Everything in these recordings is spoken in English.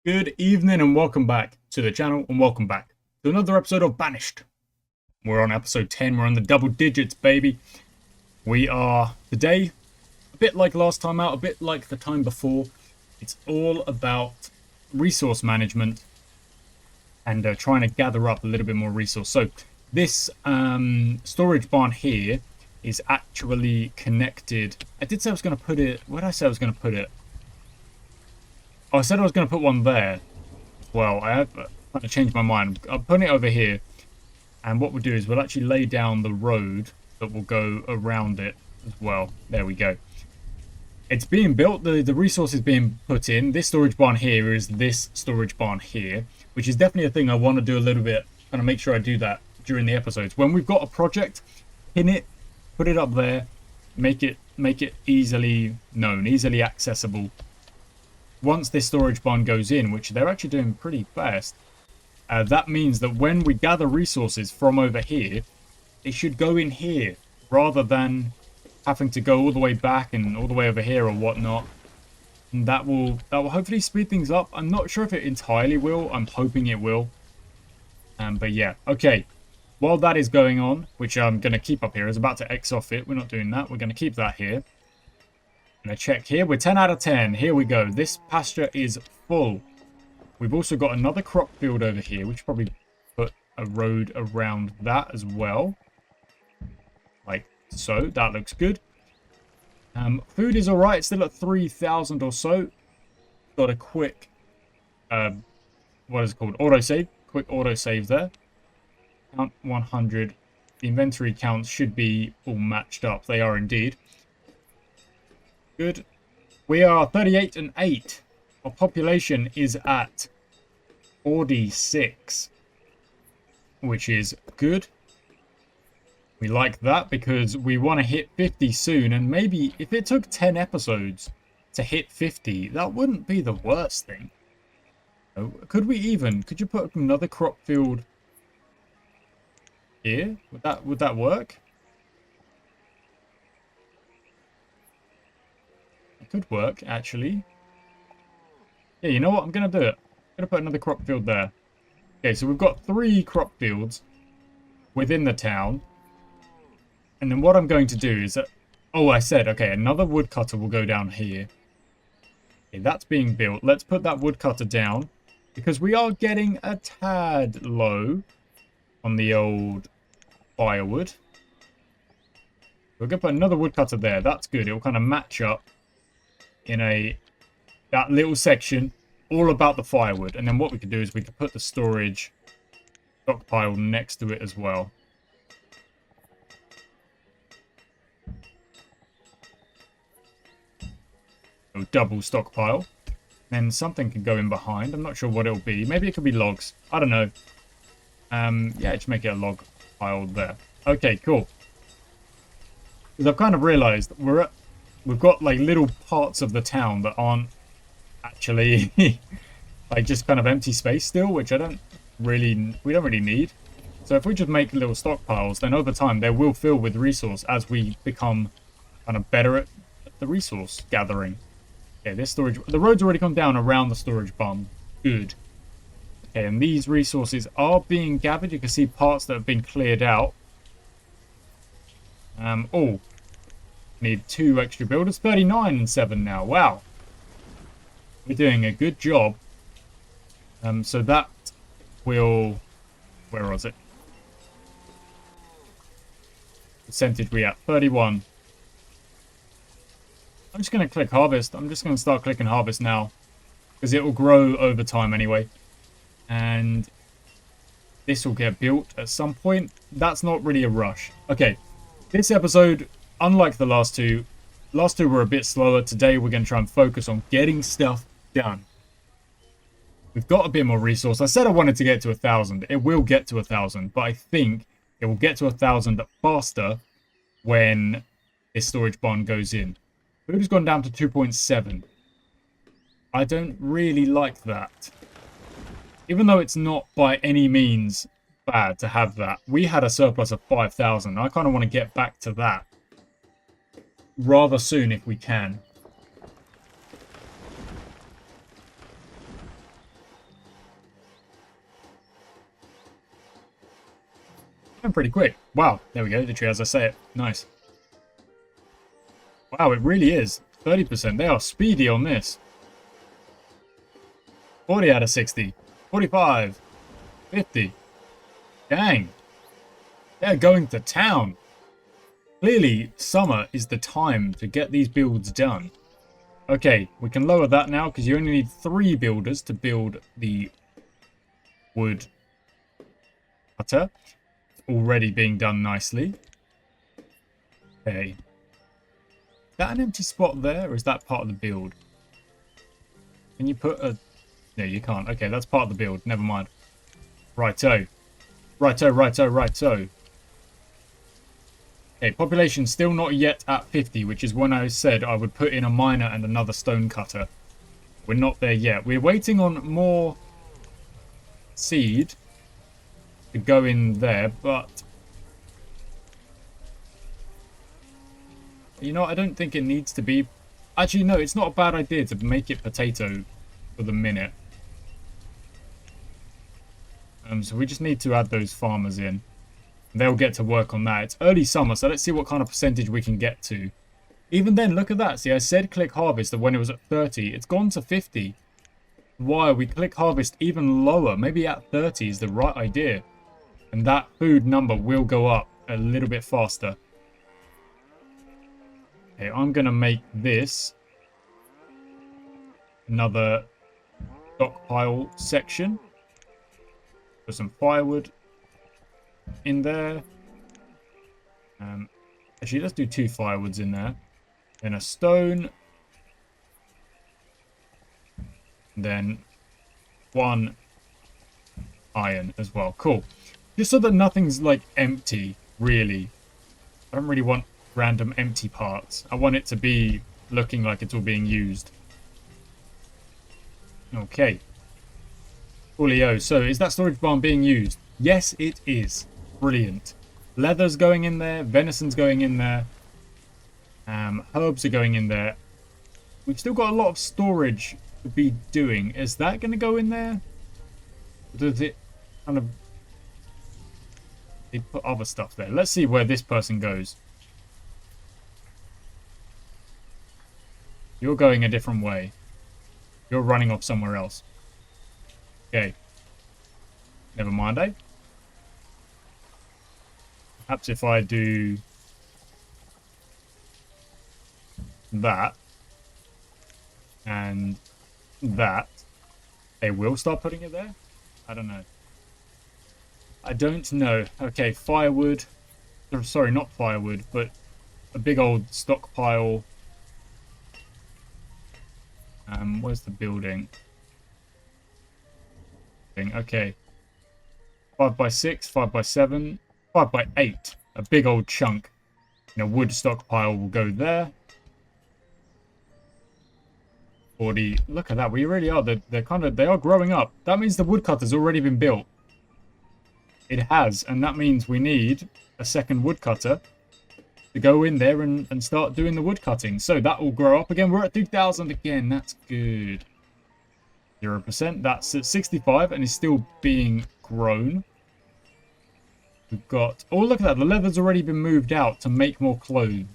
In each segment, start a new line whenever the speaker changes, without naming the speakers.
Good evening and welcome back to the channel and welcome back to another episode of Banished. We're on episode 10, we're on the double digits, baby. We are today, a bit like last time out, a bit like the time before. It's all about resource management and trying to gather up a little bit more resource. So this storage barn here is actually connected. I did say I was going to put it, where did I say I was going to put it? Oh, I said I was going to put one there. Well, I have kind of changed my mind. I'm putting it over here. And what we'll do is we'll actually lay down the road that will go around it as well. There we go. It's being built. The resource is being put in. This storage barn here is this storage barn here, which is definitely a thing I want to do a little bit. Kind of make sure I do that during the episodes. When we've got a project, pin it, put it up there, make it easily known, easily accessible. Once this storage barn goes in, which they're actually doing pretty fast, that means that when we gather resources from over here, it should go in here rather than having to go all the way back and all the way over here or whatnot. And that will hopefully speed things up. I'm not sure if it entirely will. I'm hoping it will. But yeah, okay. While that is going on, which I'm going to keep up here, I was about to X off it. We're not doing that. We're going to keep that here. I'm going to check here. We're 10 out of 10. Here we go. This pasture is full. We've also got another crop field over here. We should probably put a road around that as well. Like so. That looks good. Food is alright. Still at 3,000 or so. Got a quick, what is it called? Autosave. Quick autosave there. Count 100. The inventory counts should be all matched up. They are indeed. Good. We are 38 and 8. Our population is at 46, which is good. We like that because we want to hit 50 soon, and maybe if it took 10 episodes to hit 50, that wouldn't be the worst thing. Could you put another crop field here? Would that work? Could work, actually. Yeah, you know what? I'm going to do it. I'm going to put another crop field there. Okay, so we've got 3 crop fields within the town. And then what I'm going to do is that... Oh, I said, okay, another woodcutter will go down here. Okay, that's being built. Let's put that woodcutter down. Because we are getting a tad low on the old firewood. We're going to put another woodcutter there. That's good. It will kind of match up in that little section all about the firewood. And then what we could do is we could put the storage stockpile next to it as well. So double stockpile. Then something can go in behind. I'm not sure what it'll be. Maybe it could be logs. I don't know. Yeah, just make it a log pile there. Okay, cool. Because I've kind of realized we've got like little parts of the town that aren't actually like just kind of empty space still, which we don't really need. So if we just make little stockpiles, then over time they will fill with resource as we become kind of better at the resource gathering. Okay, the road's already come down around the storage barn. Good. Okay, and these resources are being gathered. You can see parts that have been cleared out. Oh, need 2 extra builders. 39 and 7 now. Wow. We're doing a good job. So that will... Where was it? Percentage we at? 31. I'm just going to click harvest. I'm just going to start clicking harvest now. Because it will grow over time anyway. And this will get built at some point. That's not really a rush. Okay. This episode... Unlike the last two were a bit slower. Today we're going to try and focus on getting stuff done. We've got a bit more resource. I said I wanted to get to 1,000. It will get to 1,000, but I think it will get to 1,000 faster when this storage barn goes in. Food has gone down to 2.7. I don't really like that. Even though it's not by any means bad to have that. We had a surplus of 5,000. I kind of want to get back to that rather soon if we can. pretty quick. Wow, there we go, literally as I say it. Nice. Wow, it really is. 30%. They are speedy on this. 40 out of 60. 45. 50. Dang. They're going to town. Clearly, summer is the time to get these builds done. Okay, we can lower that now because you only need 3 builders to build the wood cutter. It's already being done nicely. Okay. Is that an empty spot there, or is that part of the build? Can you put a... No, you can't. Okay, that's part of the build. Never mind. Righto. Righto, righto, righto. Okay, population still not yet at 50, which is when I said I would put in a miner and another stone cutter. We're not there yet. We're waiting on more seed to go in there, but... You know, I don't think it needs to be... Actually, no, it's not a bad idea to make it potato for the minute. So we just need to add those farmers in. They'll get to work on that. It's early summer, so let's see what kind of percentage we can get to. Even then, look at that. See, I said click harvest when it was at 30. It's gone to 50. Why? We click harvest even lower. Maybe at 30 is the right idea. And that food number will go up a little bit faster. Okay, I'm going to make this another stockpile section. Put some firewood in there. Actually, let's do 2 firewoods in there. Then a stone. And then 1 iron as well. Cool. Just so that nothing's like empty, really. I don't really want random empty parts. I want it to be looking like it's all being used. Okay. Coolio. So, is that storage barn being used? Yes, it is. Brilliant. Leather's going in there. Venison's going in there. Herbs are going in there. We've still got a lot of storage to be doing. Is that going to go in there? Or does it kind of... They put other stuff there. Let's see where this person goes. You're going a different way. You're running off somewhere else. Okay. Never mind, eh? Perhaps if I do that and that, they will start putting it there? I don't know. I don't know. Okay, firewood. Sorry, not firewood, but a big old stockpile. Where's the building? Okay. 5x6, 5x7, 5x8. A big old chunk. And a wood stockpile will go there. 40. Look at that. We really are. They are growing up. That means the woodcutter's already been built. It has, and that means we need a second woodcutter to go in there and start doing the woodcutting. So that will grow up again. We're at 2,000 again. That's good. 0%. That's at 65 and is still being grown. We've got... Oh, look at that. The leather's already been moved out to make more clothes.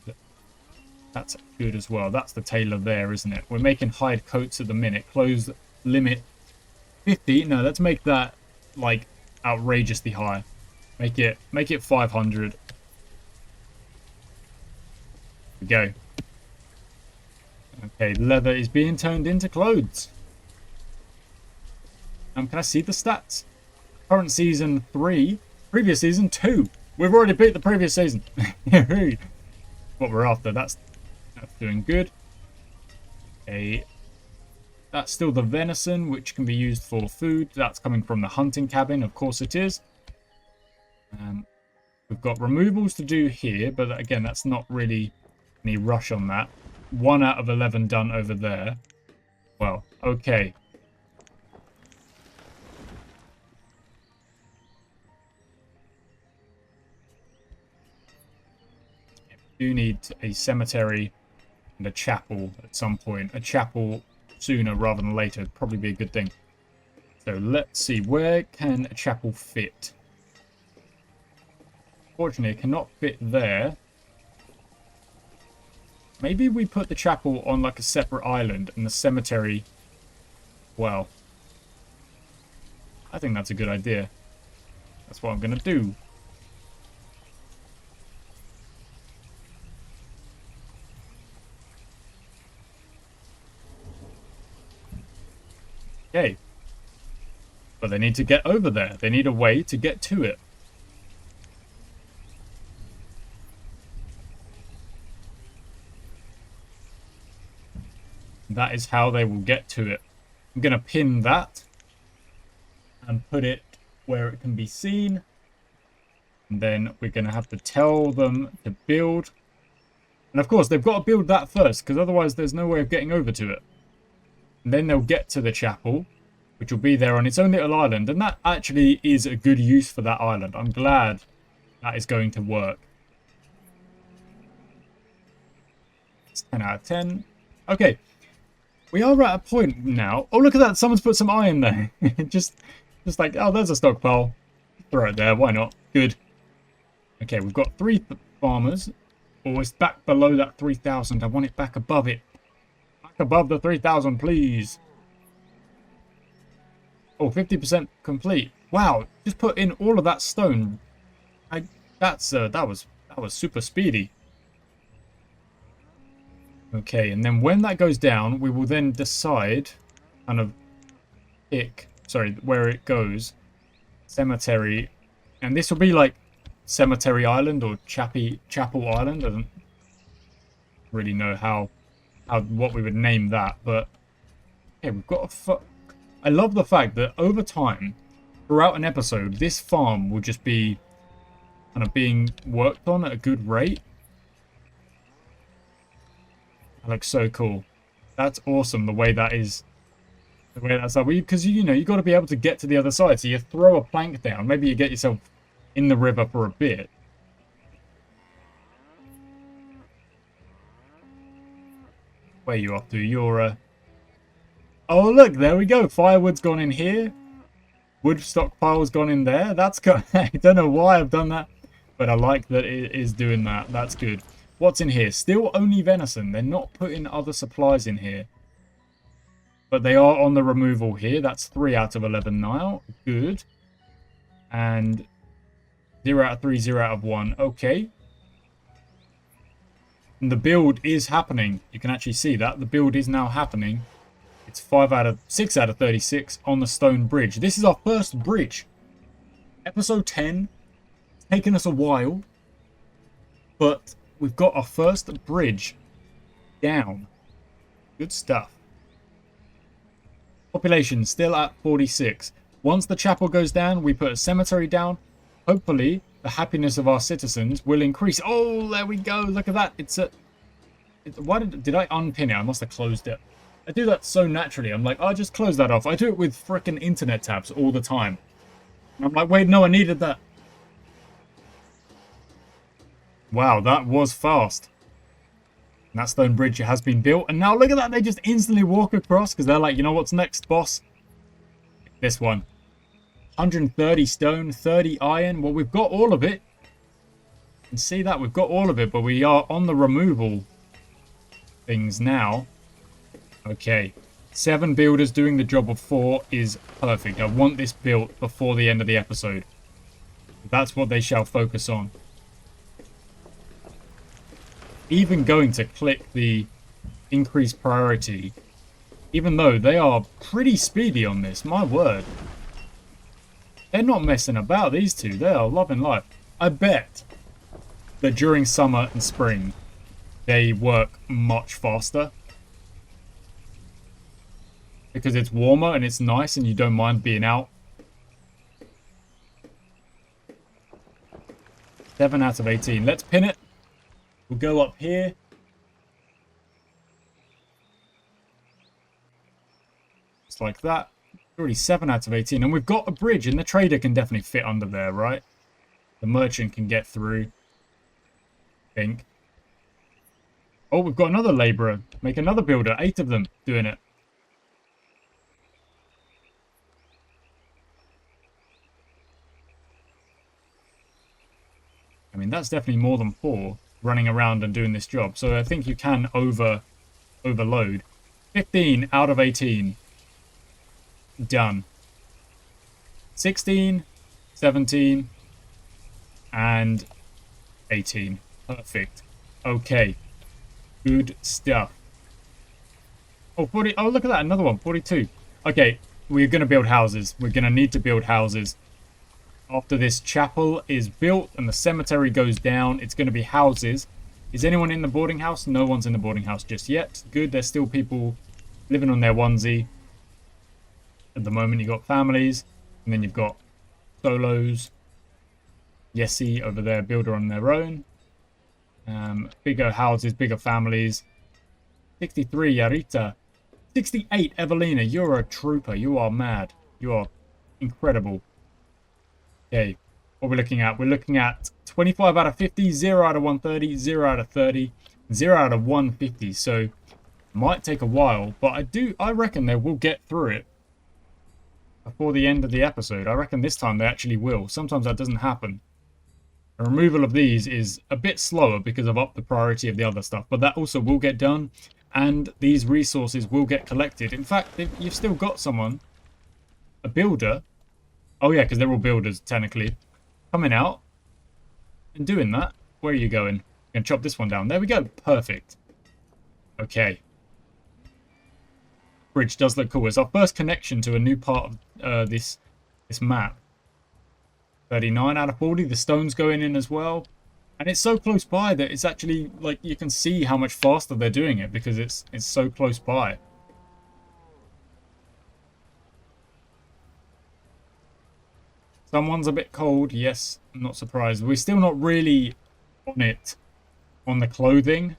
That's good as well. That's the tailor there, isn't it? We're making hide coats at the minute. Clothes limit 50. No, let's make that, like, outrageously high. Make it 500. There we go. Okay, leather is being turned into clothes. Can I see the stats? Current season 3. Previous season 2. We've already beat the previous season. What we're after. That's doing good. Okay. That's still the venison, which can be used for food. That's coming from the hunting cabin. Of course it is. We've got removals to do here, but again, that's not really any rush on that. 1 out of 11 done over there. Well, okay. We do need a cemetery and a chapel at some point. A chapel sooner rather than later would probably be a good thing. So let's see, where can a chapel fit? unfortunately, it cannot fit there. Maybe we put the chapel on like a separate island and the cemetery. Well, I think that's a good idea. That's what I'm going to do. Okay. But they need to get over there. They need a way to get to it. That is how they will get to it. I'm going to pin that and put it where it can be seen. And then we're going to have to tell them to build. And of course, they've got to build that first, because otherwise there's no way of getting over to it. And then they'll get to the chapel, which will be there on its own little island. And that actually is a good use for that island. I'm glad that is going to work. It's 10 out of 10. Okay. We are at a point now. Oh, look at that. Someone's put some iron there. just like, oh, there's a stockpile. Throw it there. Why not? Good. Okay, we've got 3 farmers. Oh, it's back below that 3,000. I want it back above it. Back above the 3,000, please. Oh, 50% complete. Wow, just put in all of that stone. That was super speedy. Okay, and then when that goes down, we will then decide kind of where it goes. Cemetery. And this will be like Cemetery Island or Chapel Island. I don't really know what we would name that, but okay, we've got I love the fact that over time, throughout an episode, this farm will just be kind of being worked on at a good rate. That looks so cool. That's awesome, the way that is. The way that's up. Because, you know, you got to be able to get to the other side. So you throw a plank down. Maybe you get yourself in the river for a bit. Where you off to? You're, Oh, look, there we go. Firewood's gone in here. Wood stockpile's gone in there. That's good. I don't know why I've done that, but I like that it is doing that. That's good. What's in here? Still only venison. They're not putting other supplies in here. But they are on the removal here. That's 3 out of 11 now. Good. And 0 out of 3, 0 out of 1. Okay. And the build is happening. You can actually see that. The build is now happening. It's 6 out of 36 on the stone bridge. This is our first bridge. Episode 10. It's taken us a while. But we've got our first bridge down. Good stuff. Population still at 46. Once the chapel goes down, we put a cemetery down. Hopefully, the happiness of our citizens will increase. Oh, there we go. Look at that. Why did I unpin it? I must have closed it. I do that so naturally. I'm like, I'll just close that off. I do it with frickin' internet tabs all the time. And I'm like, wait, no, I needed that. Wow, that was fast. And that stone bridge has been built. And now look at that. They just instantly walk across because they're like, you know what's next, boss? This one. 130 stone, 30 iron. Well, we've got all of it. You can see that. We've got all of it. But we are on the removal things now. Okay. 7 builders doing the job of 4 is perfect. I want this built before the end of the episode. That's what they shall focus on. Even going to click the increased priority, even though they are pretty speedy on this, my word. They're not messing about, these two. They are loving life. I bet that during summer and spring, they work much faster. Because it's warmer and it's nice and you don't mind being out. 7 out of 18. Let's pin it. We'll go up here. Just like that. Already 7 out of 18. And we've got a bridge and the trader can definitely fit under there, right? The merchant can get through. I think. Oh, we've got another labourer. Make another builder. 8 of them doing it. That's definitely more than 4 running around and doing this job. So I think you can overload. 15 out of 18. Done. 16, 17, and 18. Perfect. Okay. Good stuff. Oh, 40. Oh, look at that. Another one. 42. Okay. We're going to build houses. We're going to need to build houses. After this chapel is built and the cemetery goes down, it's going to be houses. Is anyone in the boarding house? No one's in the boarding house just yet. Good. There's still people living on their onesie. At the moment, you've got families. And then you've got solos. Yesy over there, builder on their own. Bigger houses, bigger families. 63, Yarita. 68, Evelina. You're a trooper. You are mad. You are incredible. Okay, what we're looking at? We're looking at 25 out of 50, 0 out of 130, 0 out of 30, 0 out of 150. So, might take a while, but I reckon they will get through it before the end of the episode. I reckon this time they actually will. Sometimes that doesn't happen. The removal of these is a bit slower because I've upped the priority of the other stuff, but that also will get done, and these resources will get collected. In fact, you've still got someone, a builder. Oh yeah, because they're all builders, technically. Coming out and doing that. Where are you going? I'm going to chop this one down. There we go. Perfect. Okay. Bridge does look cool. It's our first connection to a new part of this map. 39 out of 40. The stone's going in as well. And it's so close by that it's actually, like, you can see how much faster they're doing it because it's so close by. Someone's a bit cold, yes, I'm not surprised. We're still not really on it, on the clothing.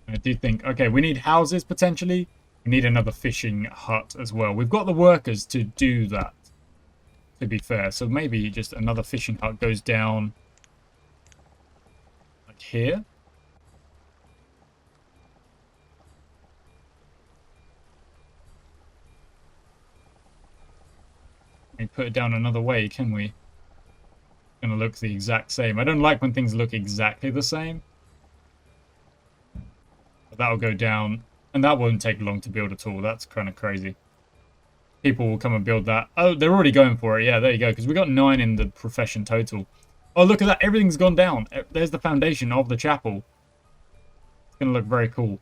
I do think, okay, we need houses potentially. We need another fishing hut as well. We've got the workers to do that, to be fair. So maybe just another fishing hut goes down like here. And put it down another way, can we? It's gonna look the exact same. I don't like when things look exactly the same. But that'll go down, and that won't take long to build at all. That's kind of crazy. People will come and build that. Oh, they're already going for it. Yeah, there you go. Because we got 9 in the profession total. Oh, look at that. Everything's gone down. There's the foundation of the chapel. It's gonna look very cool.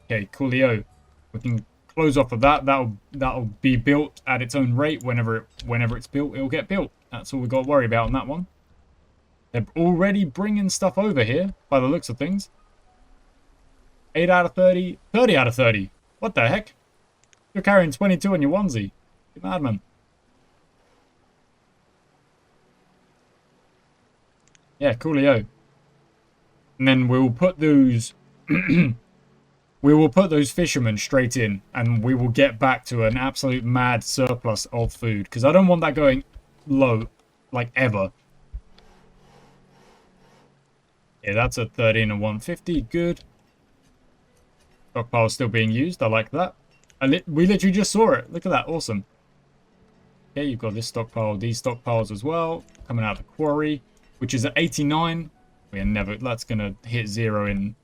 Okay, coolio. We can close off of that. That'll be built at its own rate. Whenever it's built, it'll get built. That's all we got to worry about on that one. They're already bringing stuff over here by the looks of things. 8 out of 30, 30 out of 30. What the heck? You're carrying 22 on your onesie. You madman. Yeah, coolio. And then we'll put those we will put those fishermen straight in, and we will get back to an absolute mad surplus of food, because I don't want that going low, like, ever. Yeah, that's a 13 and 150. Good. Stockpile's still being used. I like that. We literally just saw it. Look at that. Awesome. Okay, you've got this stockpile, these stockpiles as well, coming out of the quarry, which is at 89. We are never... That's going to hit 0 in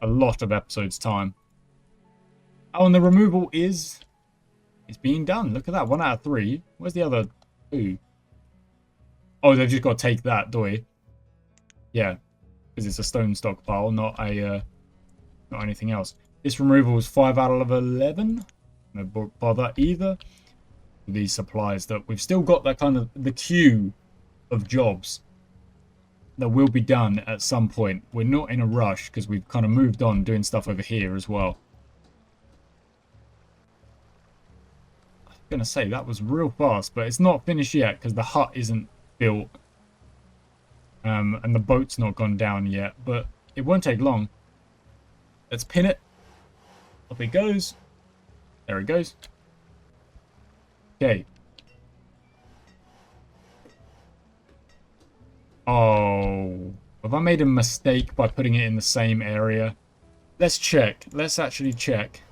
a lot of episodes' time. Oh, and the removal is... It's being done. Look at that. 1 out of 3. Where's the other 2? Oh, they've just got to take that, do we? Yeah. Because it's a stone stockpile, not anything else. This removal is 5 out of 11. No bother either. These supplies that we've still got that kind of the queue of jobs that will be done at some point. We're not in a rush because we've kind of moved on doing stuff over here as well. I was going to say that was real fast, but it's not finished yet because the hut isn't built. And the boat's not gone down yet, but it won't take long. Let's pin it. Up it goes. There it goes. Okay. Oh, have I made a mistake by putting it in the same area? Let's check. Let's actually check.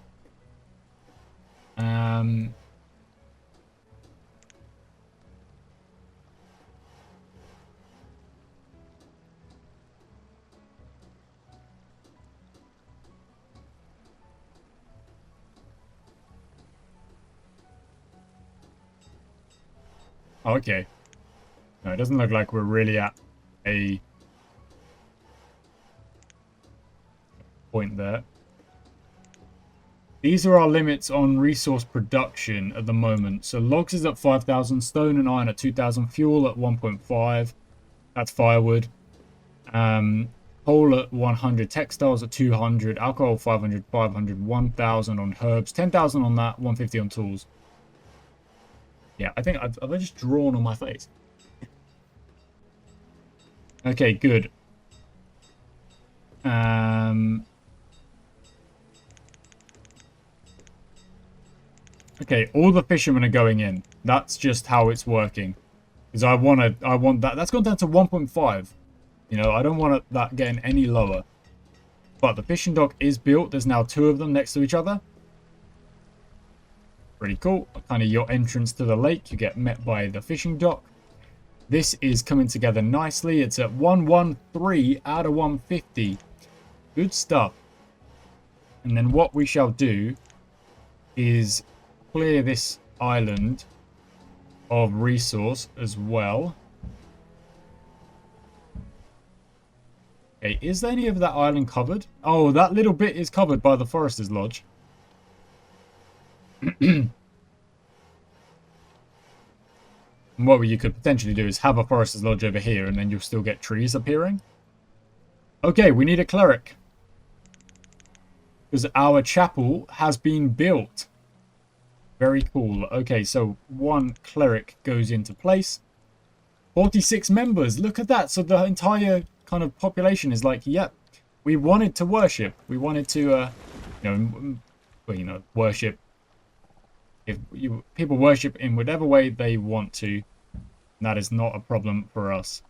Oh, okay. No, it doesn't look like we're really at a point there. These are our limits on resource production at the moment. So logs is at 5,000, stone and iron at 2,000, fuel at 1.5. That's firewood. Coal at 100, textiles at 200, alcohol 500, 500, 1,000 on herbs, 10,000 on that, 150 on tools. Yeah, I think have I just drawn on my face? Okay, good. Okay, all the fishermen are going in. That's just how it's working. Because I want that. That's gone down to 1.5. You know, I don't want that getting any lower. But the fishing dock is built. There's now 2 of them next to each other. Pretty cool. Kind of your entrance to the lake. You get met by the fishing dock. This is coming together nicely. It's at 113 out of 150. Good stuff. And then what we shall do is clear this island of resource as well. Okay, is there any of that island covered? Oh, that little bit is covered by the Forester's Lodge. What you could potentially do is have a Forester's Lodge over here, and then you'll still get trees appearing. Okay, we need a cleric. Because our chapel has been built. Very cool. Okay, so 1 cleric goes into place. 46 members. Look at that. So the entire kind of population is like, yep, we wanted to worship. We wanted to, worship. If people worship in whatever way they want to, that is not a problem for us.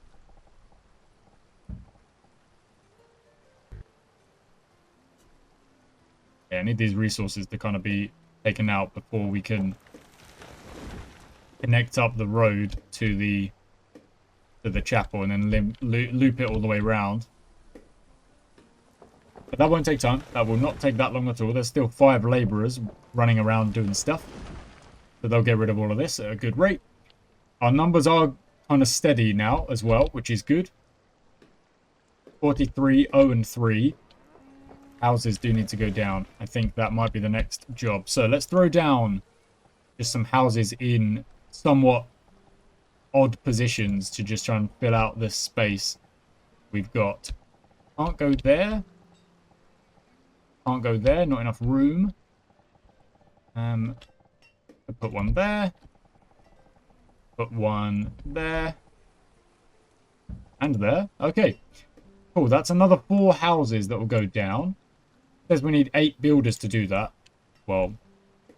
Yeah, I need these resources to kind of be taken out before we can connect up the road to the chapel and then loop it all the way around. But that won't take time. That will not take that long at all. There's still 5 laborers running around doing stuff. So they'll get rid of all of this at a good rate. Our numbers are kind of steady now as well, which is good. 43, 0 and 3. Houses do need to go down. I think that might be the next job. So let's throw down just some houses in somewhat odd positions to just try and fill out this space we've got. Can't go there. Can't go there. Not enough room. I'll put one there. Put one there. And there. Okay. Cool. That's another 4 houses that will go down. Says we need 8 builders to do that. Well,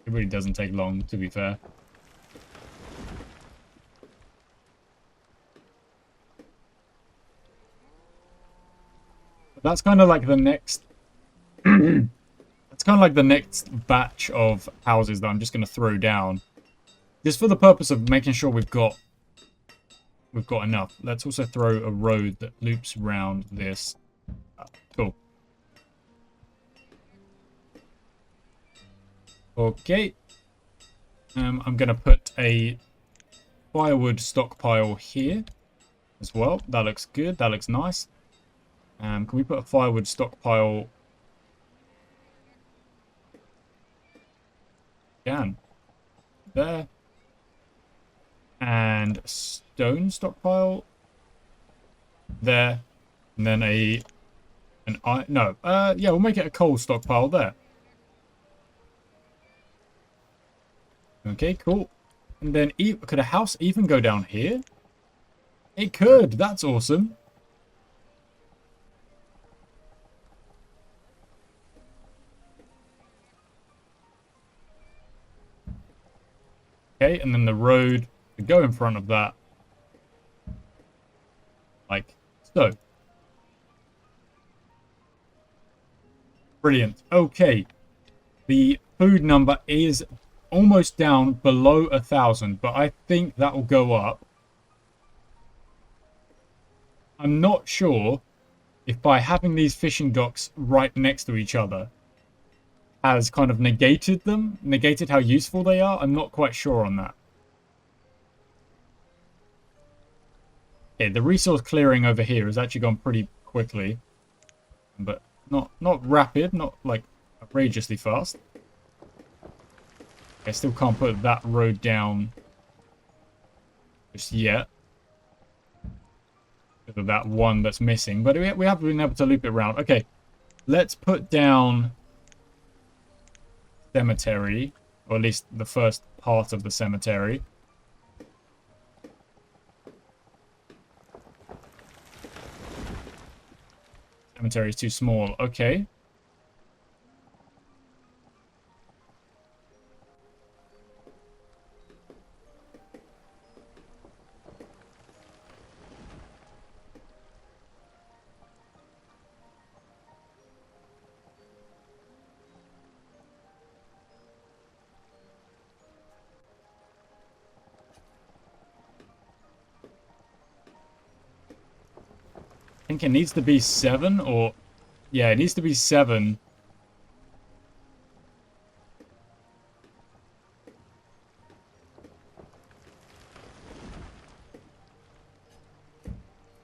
it really doesn't take long, to be fair. But that's kind of like the next... That's kind of like the next batch of houses that I'm just going to throw down. Just for the purpose of making sure we've got enough. Let's also throw a road that loops around this. Cool. Okay. I'm going to put a firewood stockpile here as well. That looks good. That looks nice. Can we put a firewood stockpile? Can. There. And stone stockpile there. And then yeah, we'll make it a coal stockpile there. Okay, cool. And then could a house even go down here? It could. That's awesome. Okay, and then the road to go in front of that. Like so. Brilliant. Okay. The food number is almost down below 1,000, but I think that will go up. I'm not sure if by having these fishing docks right next to each other has kind of negated how useful they are. I'm not quite sure on that. Yeah, the resource clearing over here has actually gone pretty quickly. But not rapid, not like outrageously fast. I still can't put that road down just yet. Because of that one that's missing. But we have been able to loop it around. Okay, let's put down cemetery. Or at least the first part of the cemetery. Cemetery is too small. Okay. I think it needs to be 7 or... Yeah, it needs to be 7.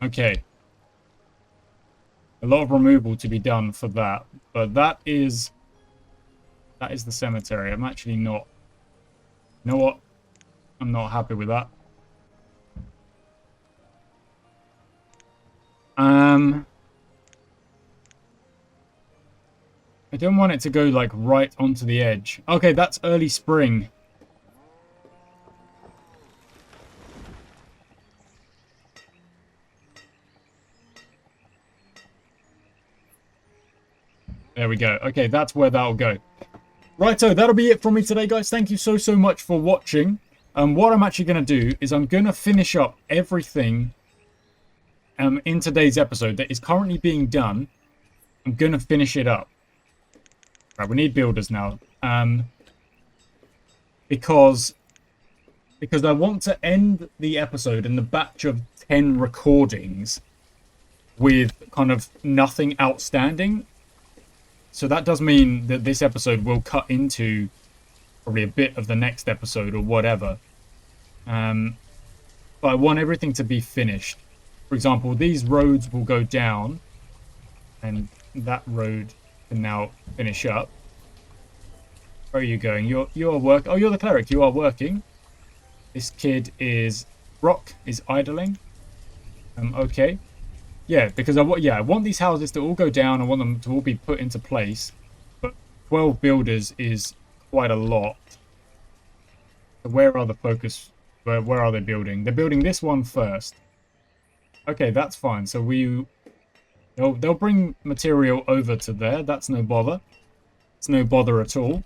Okay. A lot of removal to be done for that. But that is the cemetery. I'm actually not... You know what? I'm not happy with that. I don't want it to go, like, right onto the edge. Okay, that's early spring. There we go. Okay, that's where that'll go. Righto, that'll be it from me today, guys. Thank you so much for watching. What I'm actually going to do is I'm going to finish up everything in today's episode that is currently being done. I'm going to finish it up. Right, we need builders now. Because I want to end the episode in the batch of 10 recordings with kind of nothing outstanding. So that does mean that this episode will cut into probably a bit of the next episode or whatever. But I want everything to be finished. For example, these roads will go down and that road can now finish up. Where are you going? You're work. Oh, you're the cleric. You are working. This kid is Brock is idling. Okay. Yeah, because I want these houses to all go down. I want them to all be put into place. But 12 builders is quite a lot. So where are the focus? Where are they building? They're building this one first. Okay, that's fine. So they'll bring material over to there. That's no bother. It's no bother at all.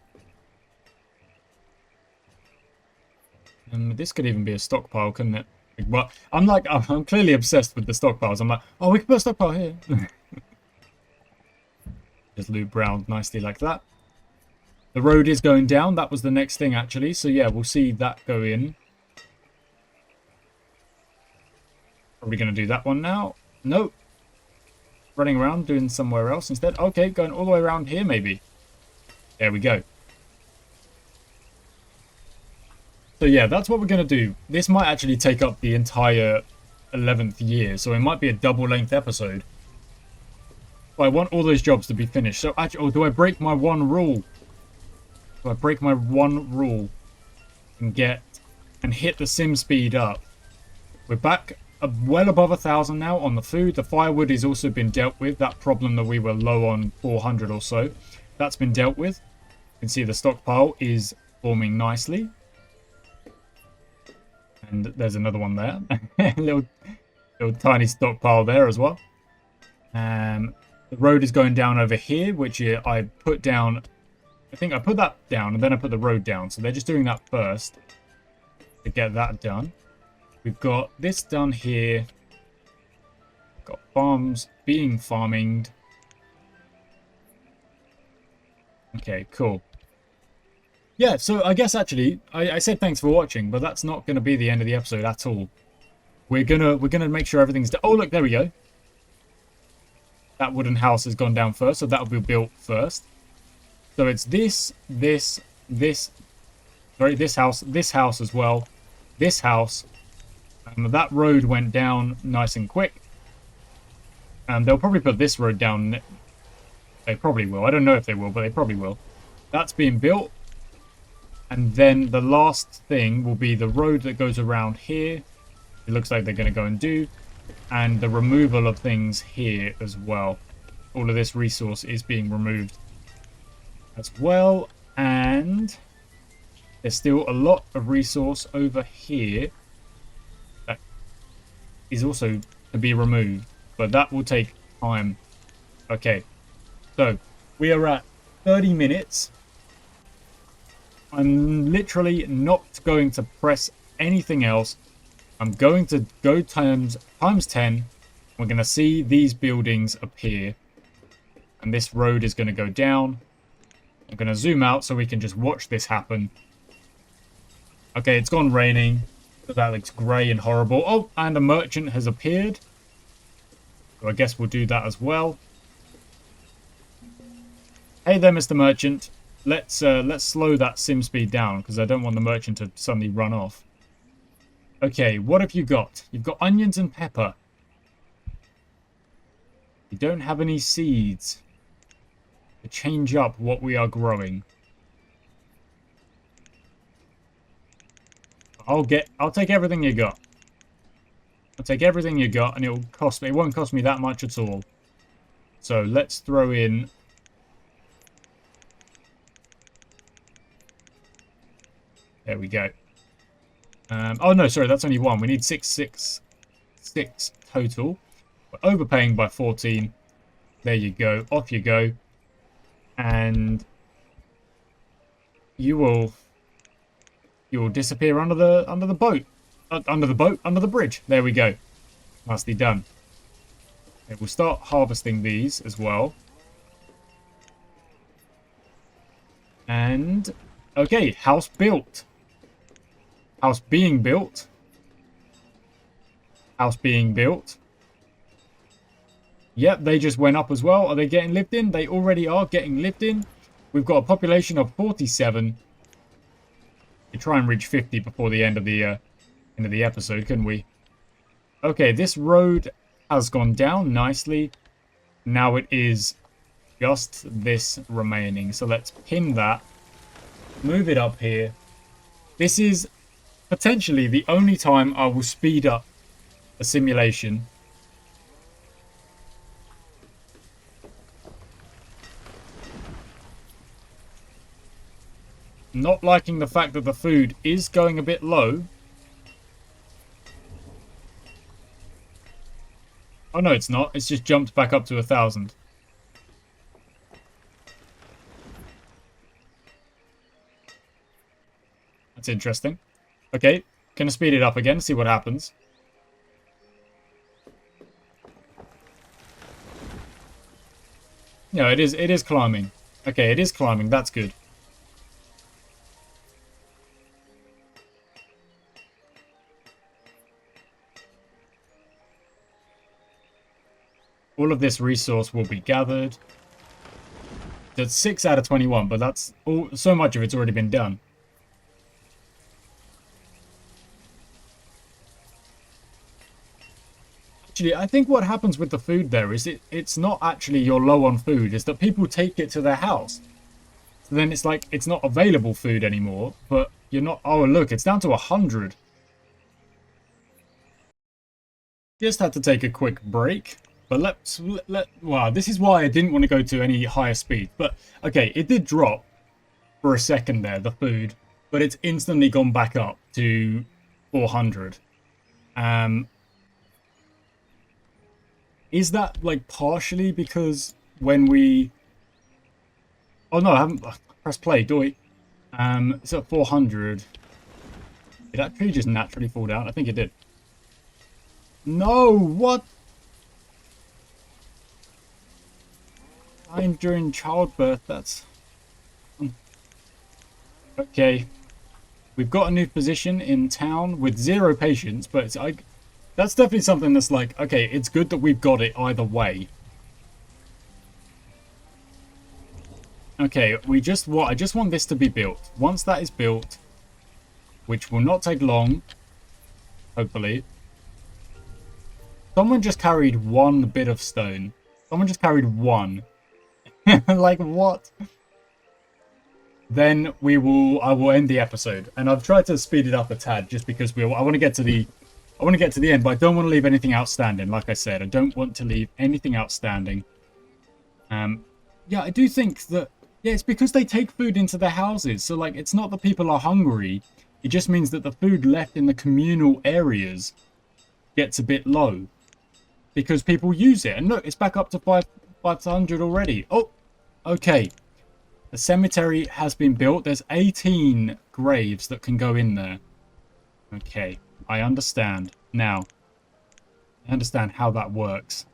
This could even be a stockpile, couldn't it? Well, I'm clearly obsessed with the stockpiles. I'm like, oh, we can put a stockpile here. Just loop round nicely like that. The road is going down. That was the next thing, actually. So, yeah, we'll see that go in. Probably going to do that one now. Nope. Running around, doing somewhere else instead. Okay, going all the way around here, maybe. There we go. So yeah, that's what we're going to do. This might actually take up the entire 11th year, so it might be a double-length episode. But I want all those jobs to be finished. So actually, do I break my one rule? Do I break my one rule and hit the sim speed up? We're back well above 1,000 now on the food. The firewood has also been dealt with. That problem that we were low on 400 or so, that's been dealt with. You can see the stockpile is forming nicely. And there's another one there. little tiny stockpile there as well. The road is going down over here, which I put down. I think I put that down and then I put the road down. So they're just doing that first to get that done. We've got this done here. Got farms being farminged. Okay, cool. Yeah, so I guess actually, I said thanks for watching, but that's not going to be the end of the episode at all. We're gonna make sure everything's done. Oh, look, there we go. That wooden house has gone down first, so that'll be built first. So it's this house as well, this house, That road went down nice and quick. They'll probably put this road down. They probably will. I don't know if they will, but they probably will. That's being built. And then the last thing will be the road that goes around here. It looks like they're going to go and do. And the removal of things here as well. All of this resource is being removed as well. And there's still a lot of resource over here that is also to be removed. But that will take time. Okay. So, we are at 30 minutes. I'm literally not going to press anything else. I'm going to go times 10. We're going to see these buildings appear. And this road is going to go down. I'm going to zoom out so we can just watch this happen. Okay, it's gone raining. That looks grey and horrible. Oh, and a merchant has appeared. So I guess we'll do that as well. Hey there, Mr. Merchant. Let's slow that sim speed down because I don't want the merchant to suddenly run off. Okay, what have you got? You've got onions and pepper. You don't have any seeds to change up what we are growing. I'll take everything you got. I'll take everything you got, and it won't cost me that much at all. So let's throw in. There we go. Oh no, sorry, that's only one. We need six total. We're overpaying by 14. There you go. Off you go. And you will disappear under the boat. Under the bridge. There we go. Nicely done. Okay, we'll start harvesting these as well. And okay, house built. House being built. House being built. Yep, they just went up as well. Are they getting lived in? They already are getting lived in. We've got a population of 47. We try and reach 50 before the end of the episode, couldn't we? Okay, this road has gone down nicely. Now it is just this remaining. So let's pin that. Move it up here. This is potentially the only time I will speed up a simulation. Not liking the fact that the food is going a bit low. Oh no, it's not. It's just jumped back up to 1,000. That's interesting. Okay, gonna speed it up again, see what happens. No, it is climbing. Okay, it is climbing, that's good. All of this resource will be gathered. That's 6 out of 21, but that's all. So much of it's already been done. Actually, I think what happens with the food there is it's not actually you're low on food. It's that people take it to their house. So then it's like it's not available food anymore, but you're not. Oh, look, it's down to 100. Just had to take a quick break. But wow, this is why I didn't want to go to any higher speed. But, okay, it did drop for a second there, the food. But it's instantly gone back up to 400. Is that, like, partially because when we... Oh, no, I haven't... Press play, doy. It's at 400. Did that tree just naturally fall down? I think it did. No, what? Dying during childbirth, that's... Okay. We've got a new position in town with 0 patients, but it's, that's definitely something that's like, okay, it's good that we've got it either way. Okay, I just want this to be built. Once that is built, which will not take long, hopefully, Someone just carried one bit of stone. Someone just carried one. Like, what? Then I will end the episode. And I've tried to speed it up a tad just because I want to get to the end, but I don't want to leave anything outstanding. Like I said, I don't want to leave anything outstanding. Yeah, I do think that, yeah, it's because they take food into their houses. So, like, it's not that people are hungry. It just means that the food left in the communal areas gets a bit low because people use it. And look, it's back up to 500 already. Oh, okay. The cemetery has been built. There's 18 graves that can go in there. Okay, I understand. Now, I understand how that works.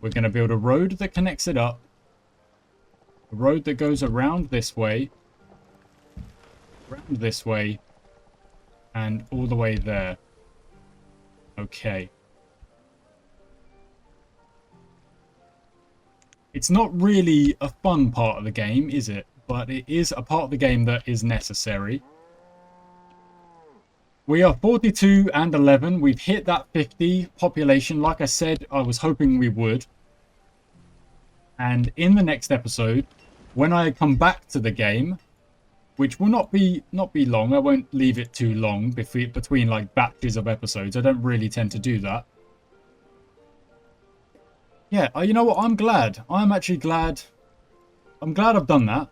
We're going to build a road that connects it up. A road that goes around this way. Around this way. And all the way there. Okay. It's not really a fun part of the game, is it? But it is a part of the game that is necessary. We are 42 and 11. We've hit that 50 population. Like I said, I was hoping we would. And in the next episode, when I come back to the game, which will not be long. I won't leave it too long between like batches of episodes. I don't really tend to do that. Yeah, you know what? I'm glad. I'm actually glad. I'm glad I've done that.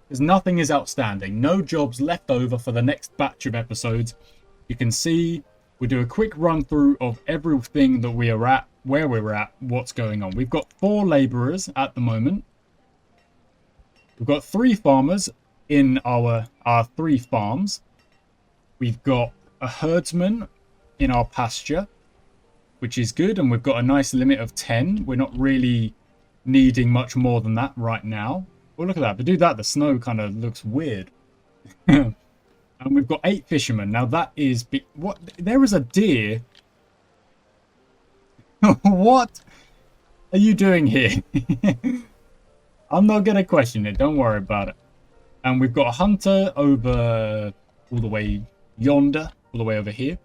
Because nothing is outstanding. No jobs left over for the next batch of episodes. You can see, we do a quick run through of everything that we are at, where we're at, what's going on. We've got 4 laborers at the moment. We've got 3 farmers in our 3 farms. We've got a herdsman in our pasture, which is good, and we've got a nice limit of 10. We're not really needing much more than that right now. Oh, look at that. To do that, the snow kind of looks weird. And we've got 8 fishermen. Now, that is... What? There is a deer. What are you doing here? I'm not going to question it. Don't worry about it. And we've got a hunter over all the way yonder, all the way over here.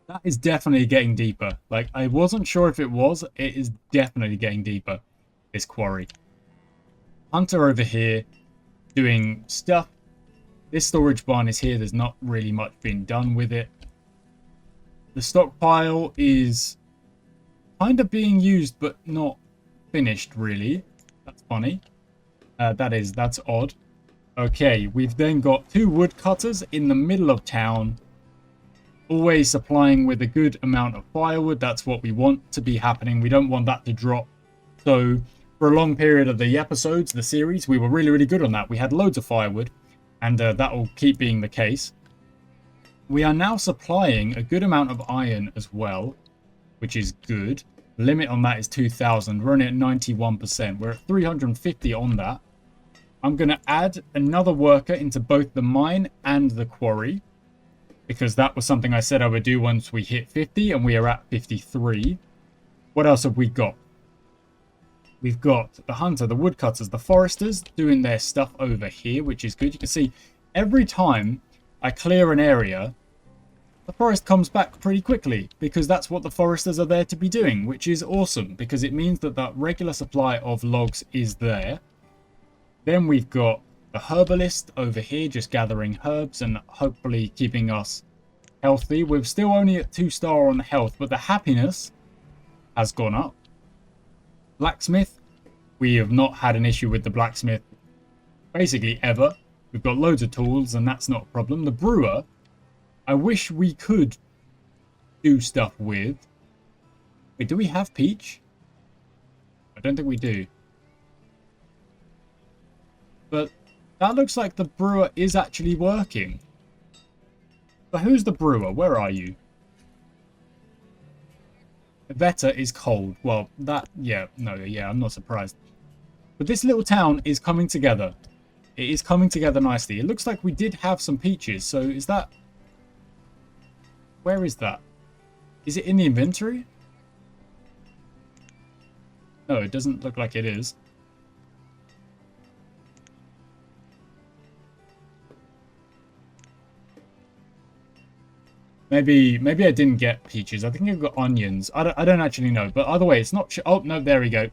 That is definitely getting deeper. Like, I wasn't sure if it was. It is definitely getting deeper, this quarry. Hunter over here doing stuff. This storage barn is here. There's not really much being done with it. The stockpile is kind of being used, but not finished, really. That's funny. That's odd. Okay, we've then got 2 woodcutters in the middle of town. Always supplying with a good amount of firewood. That's what we want to be happening. We don't want that to drop. So, for a long period of the episodes, the series, we were really, really good on that. We had loads of firewood, and that will keep being the case. We are now supplying a good amount of iron as well, which is good. The limit on that is 2,000. We're only at 91%. We're at 350 on that. I'm going to add another worker into both the mine and the quarry, because that was something I said I would do once we hit 50, and we are at 53. What else have we got? We've got the hunter, the woodcutters, the foresters doing their stuff over here, which is good. You can see every time I clear an area, the forest comes back pretty quickly, because that's what the foresters are there to be doing, which is awesome, because it means that that regular supply of logs is there. Then we've got the herbalist over here, just gathering herbs and hopefully keeping us healthy. We're still only at 2-star on health, but the happiness has gone up. Blacksmith, we have not had an issue with the blacksmith basically ever. We've got loads of tools, and that's not a problem. The brewer, I wish we could do stuff with. Wait, do we have peach? I don't think we do. But that looks like the brewer is actually working. But who's the brewer? Where are you? Veta is cold. Well, that... Yeah, no, yeah, I'm not surprised. But this little town is coming together. It is coming together nicely. It looks like we did have some peaches. So is that... Where is that? Is it in the inventory? No, it doesn't look like it is. Maybe I didn't get peaches. I think I got onions. I don't actually know. But either way, it's not... Oh, no, there we go.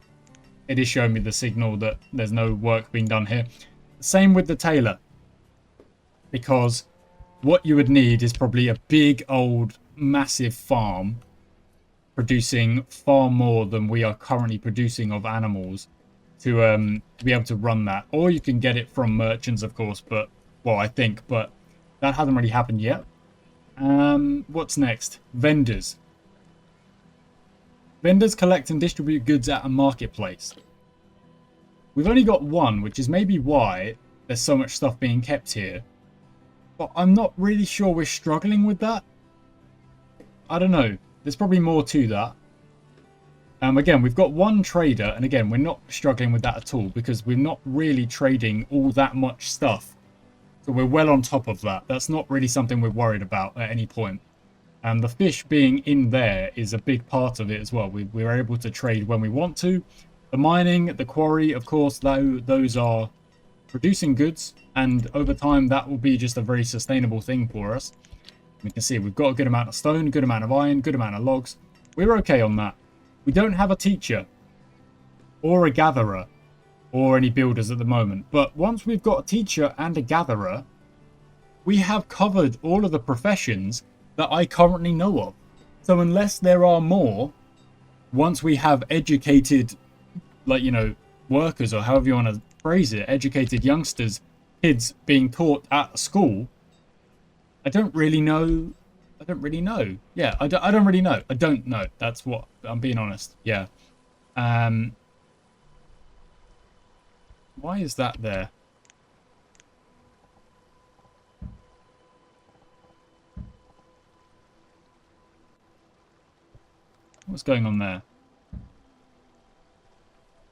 It is showing me the signal that there's no work being done here. Same with the tailor. Because what you would need is probably a big, old, massive farm producing far more than we are currently producing of animals to be able to run that. Or you can get it from merchants, of course, but... Well, I think, but that hasn't really happened yet. What's next? Vendors. Vendors collect and distribute goods at a marketplace. We've only got one, which is maybe why there's so much stuff being kept here. But I'm not really sure we're struggling with that. I don't know. There's probably more to that. Again, we've got one trader, and again, we're not struggling with that at all because we're not really trading all that much stuff. So we're well on top of that. That's not really something we're worried about at any point. And the fish being in there is a big part of it as well. We're able to trade when we want to. The mining, the quarry, of course, those are producing goods. And over time, that will be just a very sustainable thing for us. We can see we've got a good amount of stone, good amount of iron, good amount of logs. We're okay on that. We don't have a teacher or a gatherer or any builders at the moment. But once we've got a teacher and a gatherer, we have covered all of the professions that I currently know of. So unless there are more, once we have educated, like, you know, workers, or however you want to phrase it, educated youngsters, kids being taught at school, I don't really know. Yeah, I don't really know. I don't know. That's what I'm being honest. Yeah. Why is that there? What's going on there?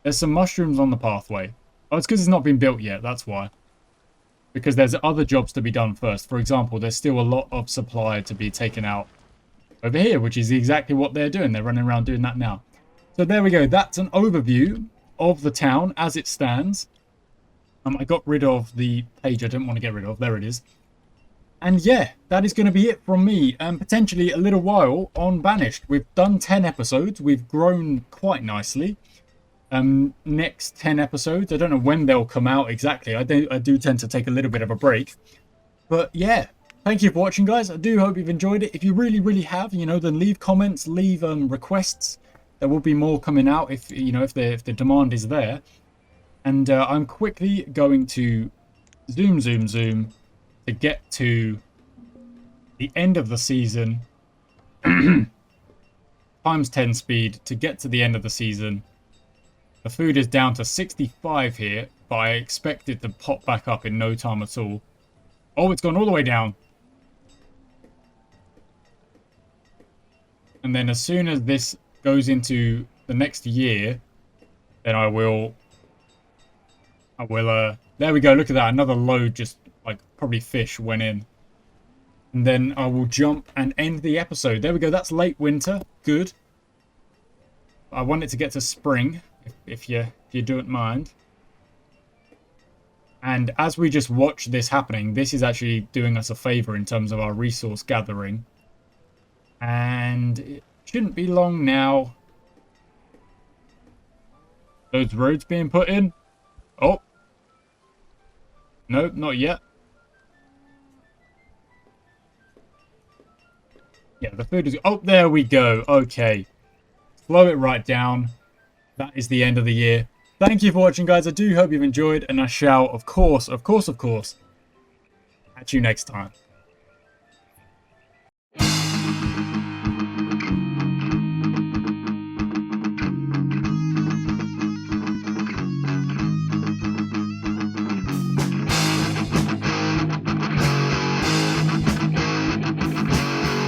There's some mushrooms on the pathway. Oh, it's because it's not been built yet. That's why. Because there's other jobs to be done first. For example, there's still a lot of supply to be taken out over here, which is exactly what they're doing. They're running around doing that now. So there we go. That's an overview of the town as it stands. I got rid of the page I didn't want to get rid of. There it is. And yeah, that is going to be it from me. And potentially a little while on Banished. We've done 10 episodes. We've grown quite nicely. Next 10 episodes, I don't know when they'll come out exactly. I do tend to take a little bit of a break. But yeah, thank you for watching, guys. I do hope you've enjoyed it. If you really have, you know, then leave comments, leave requests. There will be more coming out if, you know, if the demand is there. And I'm quickly going to zoom to get to the end of the season. Times 10 speed to get to the end of the season. The food is down to 65 here, but I expect it to pop back up in no time at all. Oh, it's gone all the way down. And then as soon as this goes into the next year, then I will, there we go, look at that, another load, just like probably fish went in. And then I will jump and end the episode. There we go, that's late winter, good. I want it to get to spring, if you don't mind. And as we just watch this happening, this is actually doing us a favor in terms of our resource gathering. And it shouldn't be long now. Those roads being put in. Oh. No, not yet. Yeah, the food is... Oh, there we go. Okay. Slow it right down. That is the end of the year. Thank you for watching, guys. I do hope you've enjoyed. And I shall, of course, catch you next time.